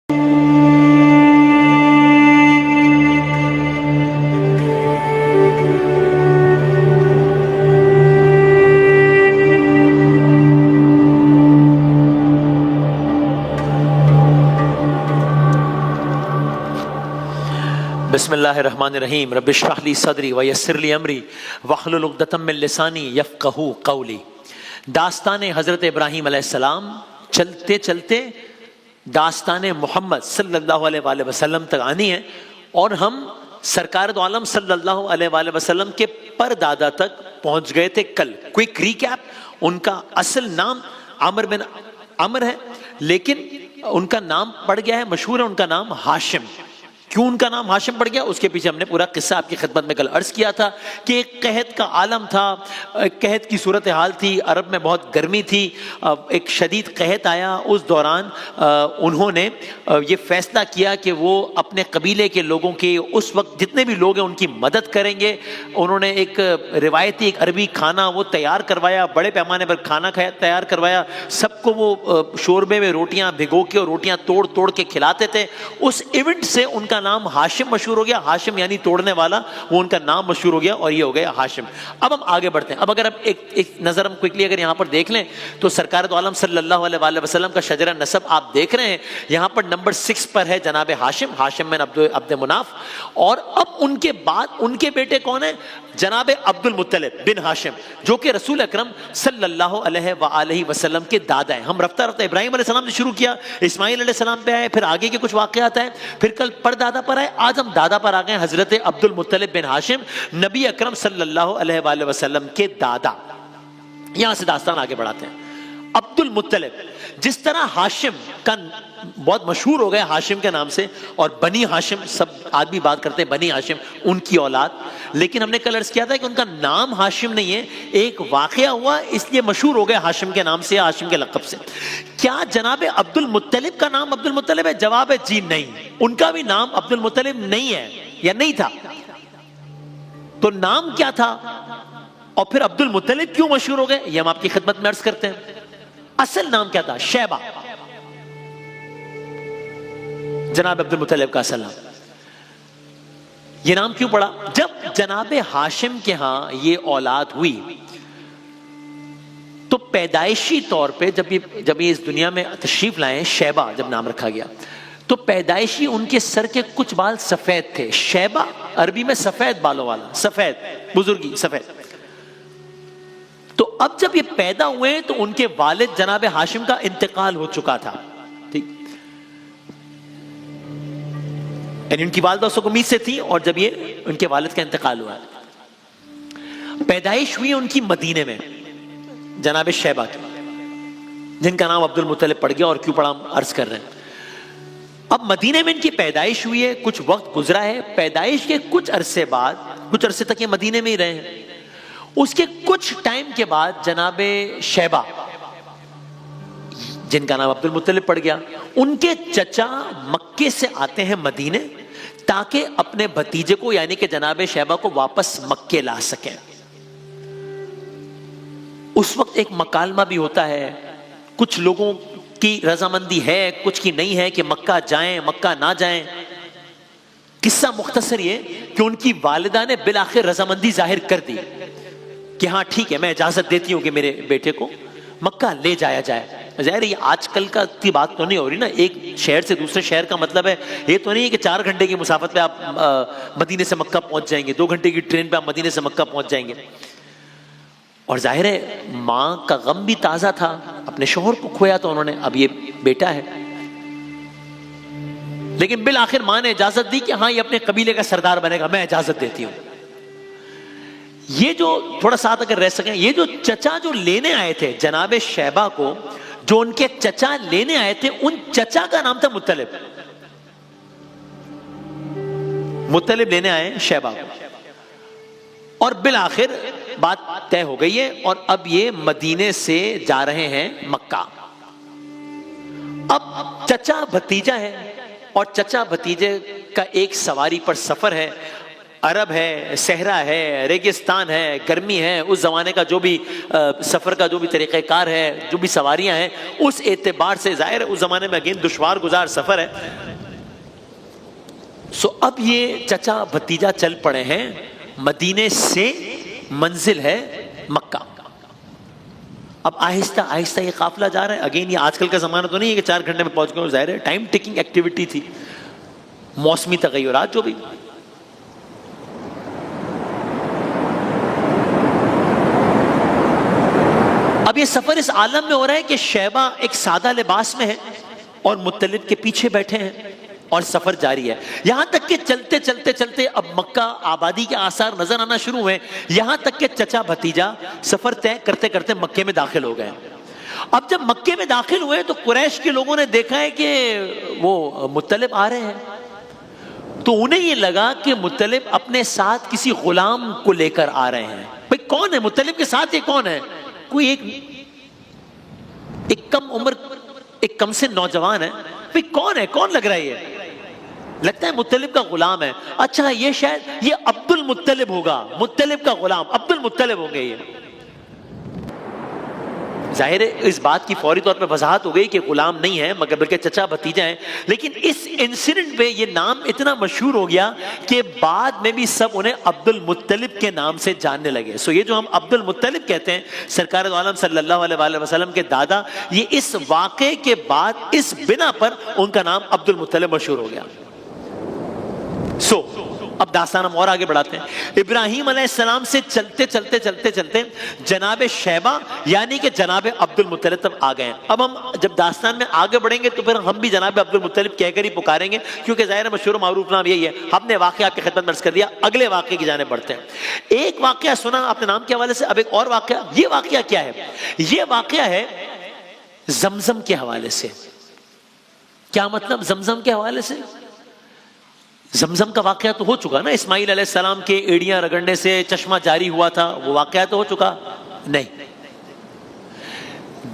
بسم اللہ الرحمن الرحیم رب اشرح لی صدری ویسر لی امری واحلل عقدۃ من لسانی یفقہوا قولی۔ داستان حضرت ابراہیم علیہ السلام چلتے چلتے داستان محمد صلی اللہ علیہ وآلہ وسلم تک آنی ہے، اور ہم سرکار دو عالم صلی اللہ علیہ وآلہ وسلم کے پردادا تک پہنچ گئے تھے کل۔ کوئک ریکیپ، ان کا اصل نام عمر بن عمر ہے، لیکن ان کا نام پڑ گیا ہے، مشہور ہے ان کا نام ہاشم۔ کیوں ان کا نام ہاشم پڑ گیا، اس کے پیچھے ہم نے پورا قصہ آپ کی خدمت میں کل عرض کیا تھا کہ ایک قحط کا عالم تھا، قحط کی صورتحال تھی، عرب میں بہت گرمی تھی، ایک شدید قحط آیا۔ اس دوران انہوں نے یہ فیصلہ کیا کہ وہ اپنے قبیلے کے لوگوں کے اس وقت جتنے بھی لوگ ہیں ان کی مدد کریں گے۔ انہوں نے ایک روایتی ایک عربی کھانا وہ تیار کروایا، بڑے پیمانے پر کھانا تیار کروایا، سب کو وہ شوربے میں روٹیاں بھگو کے اور روٹیاں توڑ توڑ کے کھلاتے تھے۔ اس ایونٹ سے ان کا نام ہاشم مشہور ہو گیا، ہاشم یعنی توڑنے والا، وہ ان کا نام مشہور ہو گیا اور یہ ہو گیا ہاشم۔ اب ہم آگے بڑھتے ہیں۔ اب اگر ایک نظر ہم کوئکلی اگر یہاں پر دیکھ لیں تو سرکار دو عالم صلی اللہ علیہ وآلہ وسلم کا شجرہ نسب آپ دیکھ رہے ہیں، یہاں پر نمبر 6 پر ہے جناب ہاشم، ہاشم بن عبد مناف، اور اب ان کے بعد ان کے بیٹے کون ہیں؟ جناب عبد المطلب بن ہاشم، جو کہ رسول اکرم صلی اللہ علیہ وآلہ وسلم کے دادا ہیں۔ ہم رفتہ رفتہ ابراہیم علیہ السلام سے شروع کیا، اسماعیل علیہ السلام پہ آئے، پھر آگے کے کچھ واقعات آئے، پھر کل پردادا پر آئے، آج ہم دادا پر آ گئے، حضرت عبد المطلب بن ہاشم، نبی اکرم صلی اللہ علیہ وآلہ وسلم کے دادا۔ یہاں سے داستان آگے بڑھاتے ہیں۔ عبد المطلب، جس طرح ہاشم کا بہت مشہور ہو گئے ہاشم کے نام سے، اور بنی ہاشم، سب آدمی بات کرتے ہیں بنی ہاشم، ان کی اولاد، لیکن ہم نے کل عرض کیا تھا کہ ان کا نام ہاشم نہیں ہے، ایک واقعہ ہوا اس لیے مشہور ہو گئے ہاشم کے نام سے، ہاشم کے لقب سے۔ کیا جناب عبد المطلب کا نام عبد المطلب ہے؟ جواب ہے جی نہیں، ان کا بھی نام عبد المطلب نہیں ہے یا نہیں تھا۔ تو نام کیا تھا اور پھر عبد المطلب کیوں مشہور ہو گئے، یہ ہم آپ کی خدمت میں عرض کرتے ہیں۔ اصل نام کیا تھا؟ شیبہ، جناب عبد المطلب کا اصل نام۔ یہ نام کیوں پڑا؟ جب جناب ہاشم کے ہاں یہ اولاد ہوئی تو پیدائشی طور پہ جب یہ اس دنیا میں تشریف لائے، شیبہ جب نام رکھا گیا تو پیدائشی ان کے سر کے کچھ بال سفید تھے۔ شیبہ عربی میں سفید بالوں والا، سفید، بزرگی سفید۔ تو اب جب یہ پیدا ہوئے تو ان کے والد جناب ہاشم کا انتقال ہو چکا تھا، ٹھیک، یعنی ان کی والدہ اس امید سے تھی، اور جب یہ ان کے والد کا انتقال ہوا، پیدائش ہوئی ان کی مدینے میں جناب شیبہ کی، جن کا نام عبد المطلب پڑ گیا، اور کیوں پڑا ہم عرض کر رہے ہیں۔ اب مدینے میں ان کی پیدائش ہوئی ہے، کچھ وقت گزرا ہے، پیدائش کے کچھ عرصے بعد، کچھ عرصے تک یہ مدینے میں ہی رہے ہیں، اس کے کچھ ٹائم کے بعد جناب شیبہ، جن کا نام عبد المطلب پڑ گیا، ان کے چچا مکے سے آتے ہیں مدینے تاکہ اپنے بھتیجے کو یعنی کہ جناب شیبہ کو واپس مکے لا سکیں۔ اس وقت ایک مکالمہ بھی ہوتا ہے، کچھ لوگوں کی رضامندی ہے، کچھ کی نہیں ہے کہ مکہ جائیں مکہ نہ جائیں۔ قصہ مختصر یہ کہ ان کی والدہ نے بالآخر رضامندی ظاہر کر دی کہ ہاں ٹھیک ہے، میں اجازت دیتی ہوں کہ میرے بیٹے کو مکہ لے جایا جائے۔ ظاہر یہ آج کل کا کی بات تو نہیں ہو رہی نا، ایک شہر سے دوسرے شہر کا مطلب ہے یہ تو نہیں ہے کہ 4 گھنٹے کی مسافت پہ آپ مدینے سے مکہ پہنچ جائیں گے، 2 گھنٹے کی ٹرین پہ آپ مدینے سے مکہ پہنچ جائیں گے۔ اور ظاہر ہے ماں کا غم بھی تازہ تھا، اپنے شوہر کو کھویا تو انہوں نے، اب یہ بیٹا ہے، لیکن بالآخر ماں نے اجازت دی کہ ہاں یہ اپنے قبیلے کا سردار بنے گا، میں اجازت دیتی ہوں۔ یہ جو تھوڑا ساتھ اگر رہ سکیں، یہ جو چچا جو لینے آئے تھے جناب شیبہ کو، جو ان کے چچا لینے آئے تھے، ان چچا کا نام تھا مطلب۔ مطلب لینے آئے شیبہ کو، اور بالآخر بات طے ہو گئی ہے، اور اب یہ مدینے سے جا رہے ہیں مکہ۔ اب چچا بھتیجا ہے، اور چچا بھتیجے کا ایک سواری پر سفر ہے۔ عرب ہے، صحرا ہے، ریگستان ہے، گرمی ہے، اس زمانے کا جو بھی سفر کا جو بھی طریقہ کار ہے، جو بھی سواریاں ہیں، اس اعتبار سے ظاہر ہے اس زمانے میں اگین دشوار گزار سفر ہے. اب یہ چچا بھتیجا چل پڑے ہیں، مدینے سے منزل ہے مکہ. اب آہستہ آہستہ یہ قافلہ جا رہا ہے. اگین یہ آج کل کا زمانہ تو نہیں ہے کہ 4 گھنٹے میں پہنچ گئے، ظاہر ہے ٹائم ٹیکنگ ایکٹیویٹی تھی، موسمی تغیرات جو بھی. اب یہ سفر اس عالم میں ہو رہا ہے کہ شیبہ ایک سادہ لباس میں ہے اور مطلب کے پیچھے بیٹھے ہیں اور سفر جاری ہے. یہاں تک کہ چلتے چلتے چلتے اب مکہ آبادی کے آثار نظر آنا شروع ہوئے، یہاں تک کہ چچا بھتیجا سفر طے کرتے کرتے مکے میں داخل ہو گئے. اب جب مکے میں داخل ہوئے تو قریش کے لوگوں نے دیکھا ہے کہ وہ مطلب آ رہے ہیں، تو انہیں یہ لگا کہ مطلب اپنے ساتھ کسی غلام کو لے کر آ رہے ہیں. بھئی کون ہے مطلب کے ساتھ؟ یہ کون ہے؟ کوئی ایک کم عمر، ایک کم سے نوجوان ہے. بھئی کون ہے؟ کون لگ رہا ہے؟ یہ لگتا ہے مطلب کا غلام ہے. اچھا یہ شاید یہ عبد المطلب ہوگا، مطلب کا غلام عبد المطلب ہوں گے. یہ ظاہر ہے اس بات کی فوری طور پہ وضاحت ہو گئی کہ غلام نہیں ہے مگر بلکہ چچا بھتیجا ہیں. لیکن اس انسیڈنٹ پہ یہ نام اتنا مشہور ہو گیا کہ بعد میں بھی سب انہیں عبد المطلب کے نام سے جاننے لگے. یہ جو ہم عبد المطلب کہتے ہیں، سرکار دو عالم صلی اللہ علیہ وآلہ وسلم کے دادا، یہ اس واقعے کے بعد اس بنا پر ان کا نام عبد المطلب مشہور ہو گیا. اب داستان ہم اور آگے بڑھاتے ہیں. ابراہیم علیہ السلام سے چلتے چلتے چلتے چلتے جناب شیبہ یعنی کہ جناب عبد المطلب تب آ گئے ہیں. اب ہم جب داستان میں آگے بڑھیں گے تو پھر ہم بھی جناب عبد المطلب کہہ کر ہی پکاریں گے، کیونکہ ظاہر مشہور و معروف نام یہی ہے. ہم نے واقعہ آپ کی خدمت میں عرض کر دیا، اگلے واقعے کی جانب بڑھتے ہیں. ایک واقعہ سنا اپنے نام کے حوالے سے، اب ایک اور واقعہ. یہ واقعہ کیا ہے؟ یہ واقعہ ہے زمزم کے حوالے سے. کیا مطلب زمزم کے حوالے سے؟ زمزم کا واقعہ تو ہو چکا نا، اسماعیل علیہ السلام کے ایڑیاں رگڑنے سے چشمہ جاری ہوا تھا، وہ واقعہ تو ہو چکا نہیں.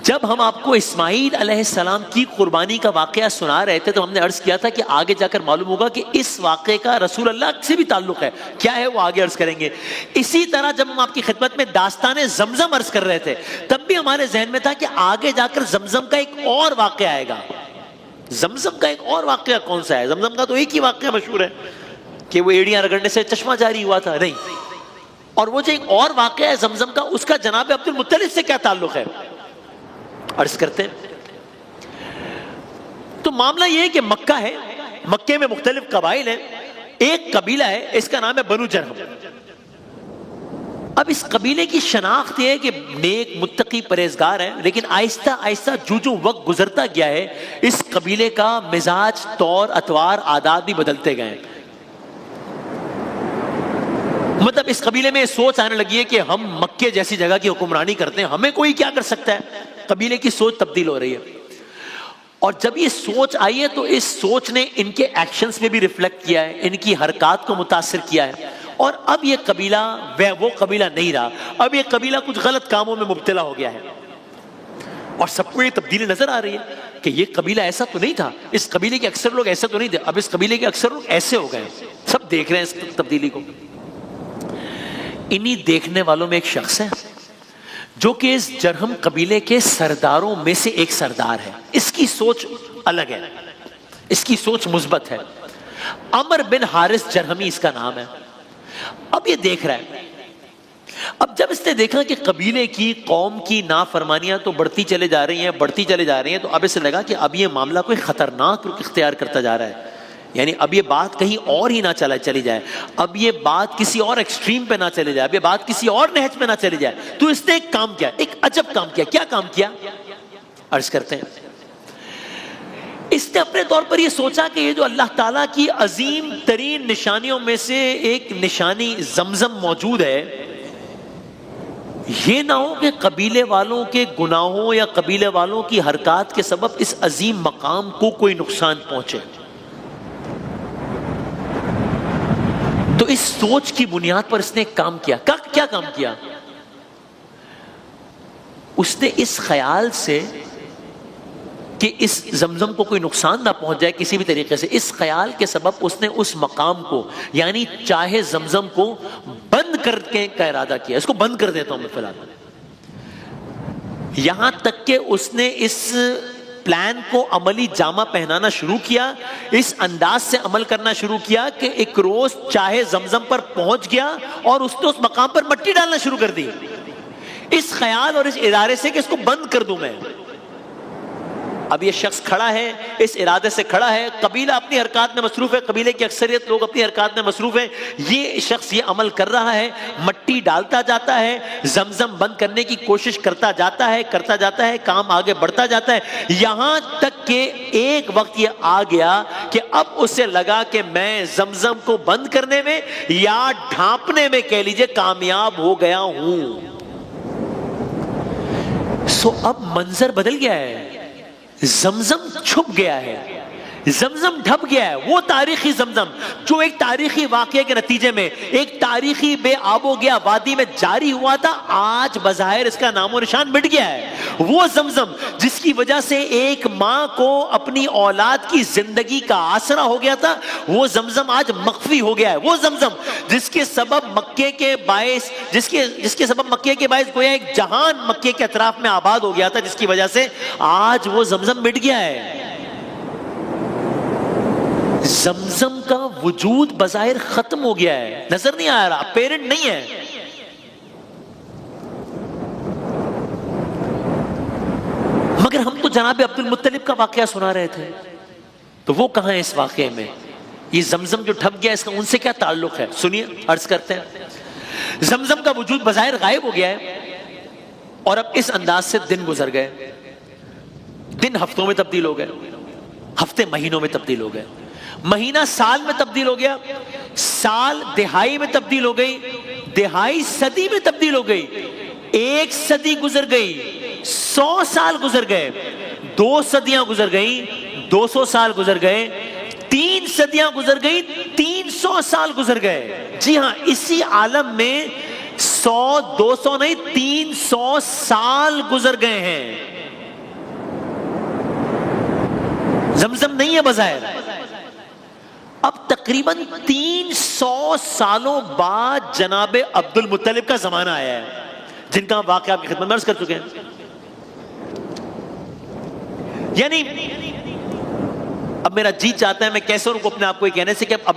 جب ہم آپ کو اسماعیل علیہ السلام کی قربانی کا واقعہ سنا رہے تھے تو ہم نے عرض کیا تھا کہ آگے جا کر معلوم ہوگا کہ اس واقعے کا رسول اللہ سے بھی تعلق ہے. کیا ہے وہ آگے عرض کریں گے. اسی طرح جب ہم آپ کی خدمت میں داستان زمزم عرض کر رہے تھے تب بھی ہمارے ذہن میں تھا کہ آگے جا کر زمزم کا ایک اور واقعہ آئے گا. زمزم کا ایک اور واقعہ کون سا ہے؟ زمزم کا تو ایک ہی واقعہ مشہور ہے کہ وہ ایڑیاں رگڑنے سے چشمہ جاری ہوا تھا. نہیں، اور وہ جو ایک اور واقعہ ہے زمزم کا، اس کا جناب عبد المطلب سے کیا تعلق ہے عرض کرتے ہیں. تو معاملہ یہ ہے کہ مکہ ہے، مکے میں مختلف قبائل ہیں. ایک قبیلہ ہے، اس کا نام ہے بنو جرہم. اب اس قبیلے کی شناخت یہ ہے کہ نیک متقی پرہیزگار ہیں، لیکن آہستہ آہستہ جو وقت گزرتا گیا ہے اس قبیلے کا مزاج، طور، اطوار، عادات بھی بدلتے گئے. مطلب اس قبیلے میں سوچ آنے لگی ہے کہ ہم مکے جیسی جگہ کی حکمرانی کرتے ہیں، ہمیں کوئی کیا کر سکتا ہے. قبیلے کی سوچ تبدیل ہو رہی ہے. اور جب یہ سوچ آئی ہے تو اس سوچ نے ان کے ایکشنز میں بھی ریفلیکٹ کیا ہے، ان کی حرکات کو متاثر کیا ہے. اور اب یہ قبیلہ وہ قبیلہ نہیں رہا، اب یہ قبیلہ کچھ غلط کاموں میں مبتلا ہو گیا ہے. اور سب کو یہ تبدیلی نظر آ رہی ہے کہ یہ قبیلہ ایسا تو نہیں تھا، اس قبیلے کے اکثر لوگ ایسا تو نہیں تھے، اب اس قبیلے کے اکثر لوگ ایسے ہو گئے. سب دیکھ رہے ہیں اس تبدیلی کو. انہی دیکھنے والوں میں ایک شخص ہے جو کہ اس جرہم قبیلے کے سرداروں میں سے ایک سردار ہے. اس کی سوچ الگ ہے، اس کی سوچ مثبت ہے. عمر بن حارث جرہمی اس کا نام ہے. اب یہ دیکھ رہا ہے، اب جب اس نے دیکھا کہ قبیلے کی، قوم کی نافرمانیاں تو بڑھتی چلے جا رہی ہیں، بڑھتی چلے جا رہی ہیں، تو اب اسے لگا کہ اب یہ معاملہ کوئی خطرناک رخ اختیار کرتا جا رہا ہے. یعنی اب یہ بات کہیں اور ہی نہ چلی جائے، اب یہ بات کسی اور ایکسٹریم پہ نہ چلی جائے، اب یہ بات کسی اور نہج پہ نہ چلی جائے. تو اس نے ایک کام کیا، ایک عجب کام کیا. کیا کام کیا عرض کرتے ہیں. اس نے اپنے طور پر یہ سوچا کہ یہ جو اللہ تعالیٰ کی عظیم ترین نشانیوں میں سے ایک نشانی زمزم موجود ہے، یہ نہ ہو کہ قبیلے والوں کے گناہوں یا قبیلے والوں کی حرکات کے سبب اس عظیم مقام کو کوئی نقصان پہنچے. تو اس سوچ کی بنیاد پر اس نے ایک کام کیا. کیا کام کیا؟ اس نے اس خیال سے کہ اس زمزم کو کوئی نقصان نہ پہنچ جائے کسی بھی طریقے سے، اس خیال کے سبب اس نے اس مقام کو یعنی چاہے زمزم کو بند کر کے کا ارادہ کیا، اس کو بند کر دیتا ہوں میں فی الحال، یہاں تک کہ اس نے اس پلان کو عملی جامہ پہنانا شروع کیا، اس انداز سے عمل کرنا شروع کیا کہ ایک روز چاہے زمزم پر پہنچ گیا اور اس نے اس مقام پر مٹی ڈالنا شروع کر دی، اس خیال اور اس ارادے سے کہ اس کو بند کر دوں میں۔ اب یہ شخص کھڑا ہے، اس ارادے سے کھڑا ہے، قبیلہ اپنی حرکات میں مصروف ہے، قبیلے کی اکثریت لوگ اپنی حرکات میں مصروف ہیں، یہ شخص یہ عمل کر رہا ہے، مٹی ڈالتا جاتا ہے، زمزم بند کرنے کی کوشش کرتا جاتا ہے، کام آگے بڑھتا جاتا ہے، یہاں تک کہ ایک وقت یہ آ گیا کہ اب اسے لگا کہ میں زمزم کو بند کرنے میں یا ڈھانپنے میں کہہ لیجئے کامیاب ہو گیا ہوں۔ سو اب منظر بدل گیا ہے، زمزم چھپ گیا ہے، زمزم ڈھپ گیا ہے، وہ تاریخی زمزم جو ایک تاریخی واقعے کے نتیجے میں ایک تاریخی بے آب و گیا وادی میں جاری ہوا تھا، آج بظاہر اس کا نام و نشان مٹ گیا ہے۔ وہ زمزم جس کی وجہ سے ایک ماں کو اپنی اولاد کی زندگی کا آسرا ہو گیا تھا، وہ زمزم آج مخفی ہو گیا ہے۔ وہ زمزم جس کے سبب مکے کے باعث گویا ایک جہان مکے کے اطراف میں آباد ہو گیا تھا، جس کی وجہ سے آج وہ زمزم مٹ گیا ہے۔ زمزم کا وجود بظاہر ختم ہو گیا ہے، نظر نہیں آ رہا، پیرنٹ نہیں ہے۔ مگر ہم تو جناب عبد المطلب کا واقعہ سنا رہے تھے، تو وہ کہاں ہے اس واقعے میں؟ یہ زمزم جو ڈھپ گیا اس کا ان سے کیا تعلق ہے؟ سنیے، عرض کرتے ہیں۔ زمزم کا وجود بظاہر غائب ہو گیا ہے، اور اب اس انداز سے دن گزر گئے، دن ہفتوں میں تبدیل ہو گئے، ہفتے مہینوں میں تبدیل ہو گئے، مہینہ سال میں تبدیل ہو گیا، سال دہائی میں تبدیل ہو گئی، دہائی صدی میں تبدیل ہو گئی، ایک صدی گزر گئی، 100 سال گزر گئے، 2 صدیاں گزر گئیں، 200 سال گزر گئے، 3 صدیاں گزر گئی، 300 سال گزر گئے۔ جی ہاں، اسی عالم میں 100 200 نہیں 300 سال گزر گئے ہیں۔ زمزم نہیں ہے بظاہر، اب تقریباً 300 سالوں بعد جناب عبد المطلب کا زمانہ آیا ہے، جن کا واقعہ آپ کی خدمت میں عرض کر چکے ہیں۔ یعنی اب میرا جی چاہتا ہے میں کیسے ان کو اپنے آپ کو یہ کہنے سے کہ اب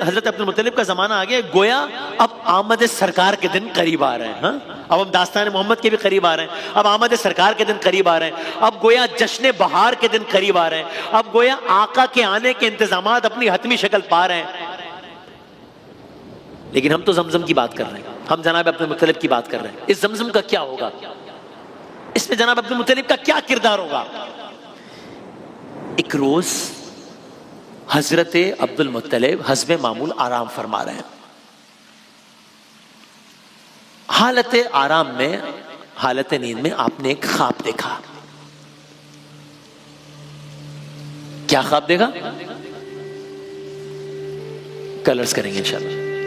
حضرت عبد المطلب کا زمانہ آ گیا، گویا اب آمد سرکار کے دن قریب آ رہے ہیں۔ ہاں، اب ہم داستان محمد کے بھی قریب آ رہے ہیں، اب آمد سرکار کے دن قریب آ رہے ہیں، اب گویا جشن بہار کے دن قریب آ رہے ہیں، اب گویا آقا کے آنے کے انتظامات اپنی حتمی شکل پا رہے ہیں۔ لیکن ہم تو زمزم کی بات کر رہے ہیں، ہم جناب عبد المطلب کی بات کر رہے ہیں۔ اس زمزم کا کیا ہوگا؟ اس میں جناب عبد المطلب کا کیا کردار ہوگا؟ ایک روز حضرت عبد المطلب حسب معمول آرام فرما رہے ہیں، حالت آرام میں، حالت نیند میں آپ نے ایک خواب دیکھا۔ کیا خواب دیکھا؟ کلرز کریں گے انشاءاللہ۔